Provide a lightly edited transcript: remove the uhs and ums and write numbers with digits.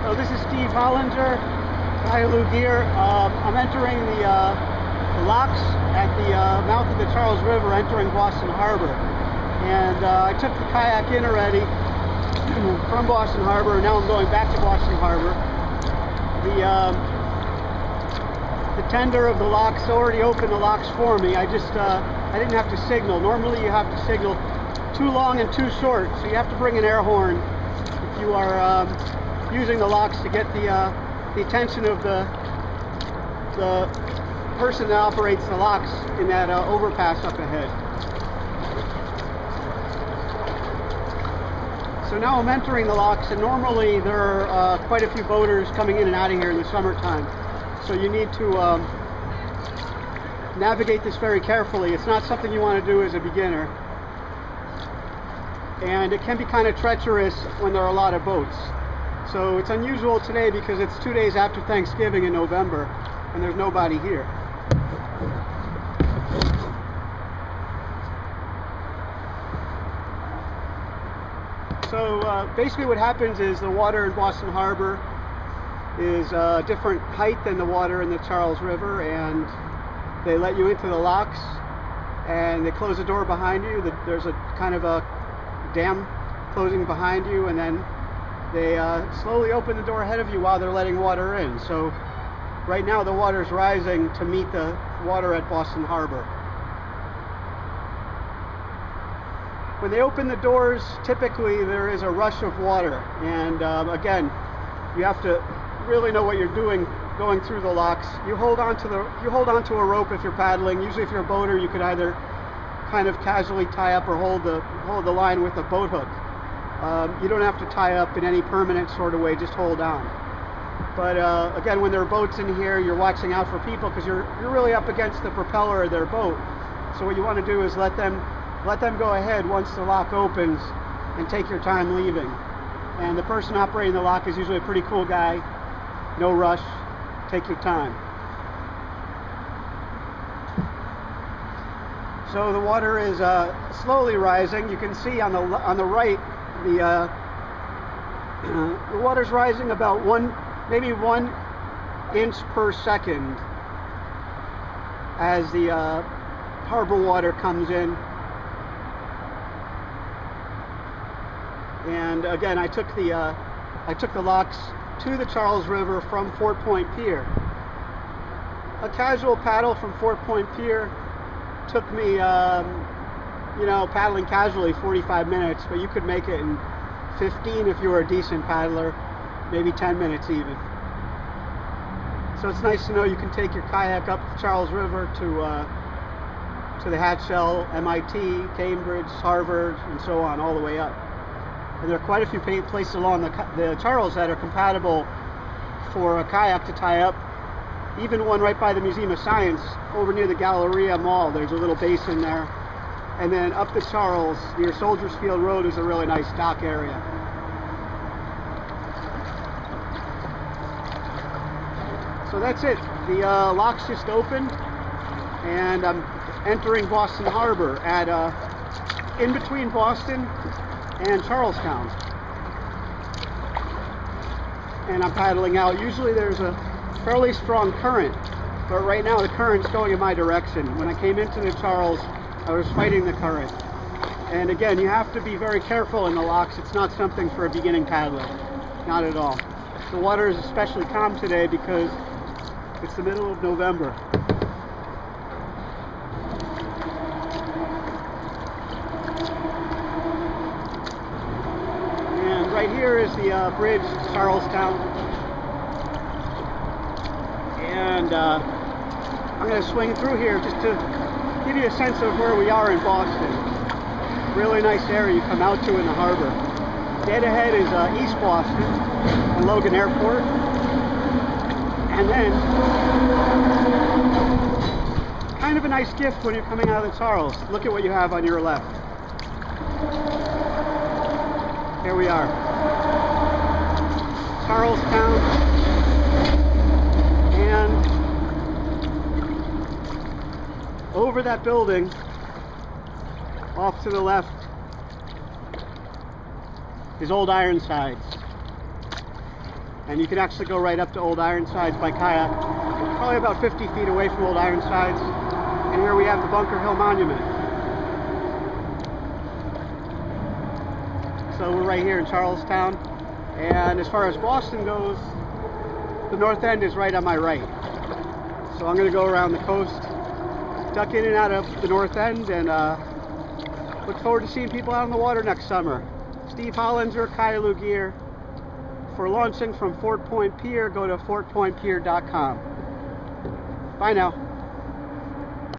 So this is Steve Hollinger, Kayak Gear. I'm entering the locks at the mouth of the Charles River, entering Boston Harbor. And I took the kayak in already from Boston Harbor, and now I'm going back to Boston Harbor. The tender of the locks already opened the locks for me. I didn't have to signal. Normally you have to signal too long and too short, so you have to bring an air horn if you are using the locks to get the attention of the person that operates the locks in that overpass up ahead. So now I'm entering the locks, and normally there are quite a few boaters coming in and out of here in the summertime. So you need to navigate this very carefully. It's not something you want to do as a beginner. And it can be kind of treacherous when there are a lot of boats. So it's unusual today because it's 2 days after Thanksgiving in November and there's nobody here. So basically what happens is the water in Boston Harbor is a different height than the water in the Charles River, and they let you into the locks and they close the door behind you. There's a kind of a dam closing behind you, and then they slowly open the door ahead of you while they're letting water in. So right now the water is rising to meet the water at Boston Harbor. When they open the doors, typically there is a rush of water, and again, you have to really know what you're doing going through the locks. You hold on to a rope if you're paddling. Usually if you're a boater, you could either kind of casually tie up or hold the line with a boat hook. You don't have to tie up in any permanent sort of way, just hold on. But again, when there are boats in here, you're watching out for people because you're really up against the propeller of their boat. So what you want to do is let them go ahead once the lock opens and take your time leaving. And the person operating the lock is usually a pretty cool guy. No rush, take your time. So the water is slowly rising. You can see on the right, the water's rising about maybe 1 inch per second as the harbor water comes in. And again, I took the locks to the Charles River from Fort Point Pier. A casual paddle from Fort Point Pier took me, paddling casually 45 minutes, but you could make it in 15 if you were a decent paddler, maybe 10 minutes even. So it's nice to know you can take your kayak up the Charles River to the Hatchell, MIT, Cambridge, Harvard, and so on, all the way up. And there are quite a few places along the Charles that are compatible for a kayak to tie up. Even one right by the Museum of Science, over near the Galleria Mall, there's a little basin there. And then up the Charles, near Soldiers Field Road, is a really nice dock area. So that's it. The locks just opened, and I'm entering Boston Harbor at in between Boston and Charlestown. And I'm paddling out. Usually there's a fairly strong current, but right now the current's going in my direction. When I came into the Charles, I was fighting the current. And again, you have to be very careful in the locks. It's not something for a beginning paddler. Not at all. The water is especially calm today because it's the middle of November. And right here is the bridge to Charlestown. And I'm going to swing through here just to give you a sense of where we are in Boston. Really nice area you come out to in the harbor. Dead ahead is East Boston and Logan Airport. And then, kind of a nice gift when you're coming out of the Charles. Look at what you have on your left. Here we are. Charlestown. And over that building, off to the left, is Old Ironsides. And you can actually go right up to Old Ironsides by kayak. Probably about 50 feet away from Old Ironsides. And here we have the Bunker Hill Monument. So we're right here in Charlestown. And as far as Boston goes, the North End is right on my right. So I'm going to go around the coast, duck in and out of the North End, and look forward to seeing people out on the water next summer. Steve Hollinger, Kayak Gear. For launching from Fort Point Pier, go to fortpointpier.com. Bye now.